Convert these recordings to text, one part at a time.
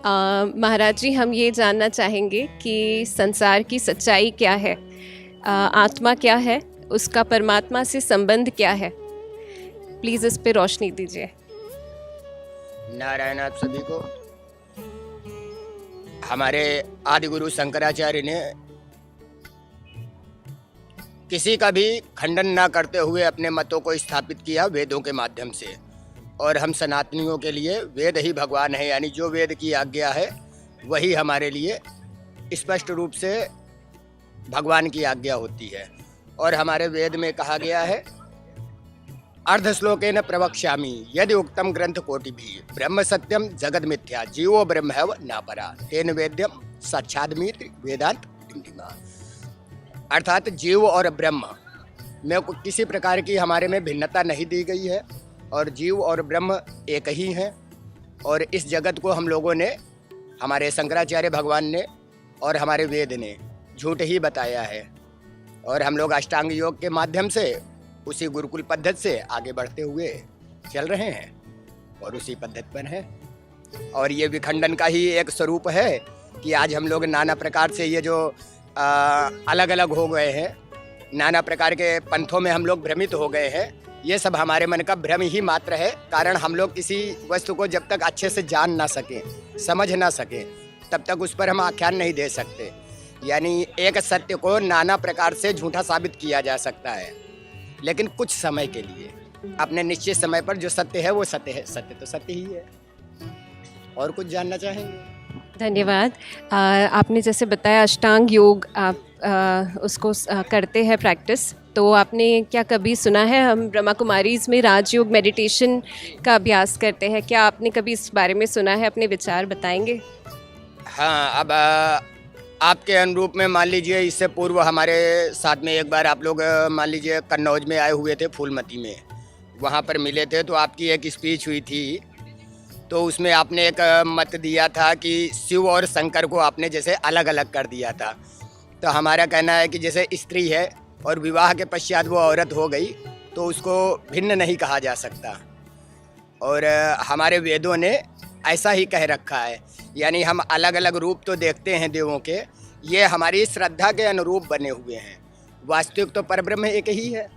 महाराज जी, हम ये जानना चाहेंगे कि संसार की सच्चाई क्या है, आत्मा क्या है, उसका परमात्मा से संबंध क्या है। प्लीज़ इस पे रोशनी दीजिए। नारायण आप सभी को। हमारे आदि गुरु शंकराचार्य ने किसी का भी खंडन ना करते हुए अपने मतों को स्थापित किया वेदों के माध्यम से। और हम सनातनियों के लिए वेद ही भगवान है, यानी जो वेद की आज्ञा है वही हमारे लिए स्पष्ट रूप से भगवान की आज्ञा होती है। और हमारे वेद में कहा गया है, अर्ध श्लोकेन प्रवक्ष्यामि यदि उक्तम ग्रंथ कोटि भी ब्रह्म सत्यम जगद मिथ्या जीवो ब्रह्मैव न परा तेन वेद्यम साक्षादमिति वेदांत डिंडिमा। अर्थात जीव और ब्रह्म में किसी प्रकार की हमारे में भिन्नता नहीं दी गई है और जीव और ब्रह्म एक ही हैं। और इस जगत को हम लोगों ने, हमारे शंकराचार्य भगवान ने और हमारे वेद ने झूठ ही बताया है। और हम लोग अष्टांग योग के माध्यम से उसी गुरुकुल पद्धति से आगे बढ़ते हुए चल रहे हैं और उसी पद्धति पर हैं। और ये विखंडन का ही एक स्वरूप है कि आज हम लोग नाना प्रकार से ये जो अलग अलग हो गए हैं, नाना प्रकार के पंथों में हम लोग भ्रमित हो गए हैं। ये सब हमारे मन का भ्रम ही मात्र है। कारण हम लोग किसी वस्तु को जब तक अच्छे से जान ना सकें, समझ ना सकें, तब तक उस पर हम आख्यान नहीं दे सकते। यानी एक सत्य को नाना प्रकार से झूठा साबित किया जा सकता है, लेकिन कुछ समय के लिए अपने निश्चित समय पर जो सत्य है वो सत्य है। सत्य तो सत्य ही है। और कुछ जानना चाहेंगे? धन्यवाद। आपने जैसे बताया अष्टांग योग आप उसको करते हैं प्रैक्टिस, तो आपने क्या कभी सुना है, हम ब्रह्मा कुमारीज़ में राजयोग मेडिटेशन का अभ्यास करते हैं, क्या आपने कभी इस बारे में सुना है? अपने विचार बताएंगे? हाँ, अब आपके अनुरूप में मान लीजिए, इससे पूर्व हमारे साथ में एक बार आप लोग मान लीजिए कन्नौज में आए हुए थे, फूलमती में, वहाँ पर मिले थे, तो आपकी एक स्पीच हुई थी। तो उसमें आपने एक मत दिया था कि शिव और शंकर को आपने जैसे अलग अलग कर दिया था। तो हमारा कहना है कि जैसे स्त्री है और विवाह के पश्चात वो औरत हो गई तो उसको भिन्न नहीं कहा जा सकता। और हमारे वेदों ने ऐसा ही कह रखा है। यानी हम अलग अलग रूप तो देखते हैं देवों के, ये हमारी श्रद्धा के अनुरूप बने हुए हैं। वास्तविक तो परब्रह्म एक ही है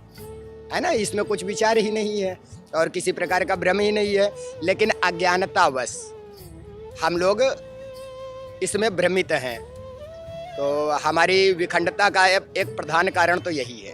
ना, इसमें कुछ विचार ही नहीं है और किसी प्रकार का भ्रम ही नहीं है। लेकिन अज्ञानतावश हम लोग इसमें भ्रमित हैं। तो हमारी विखंडता का एक प्रधान कारण तो यही है।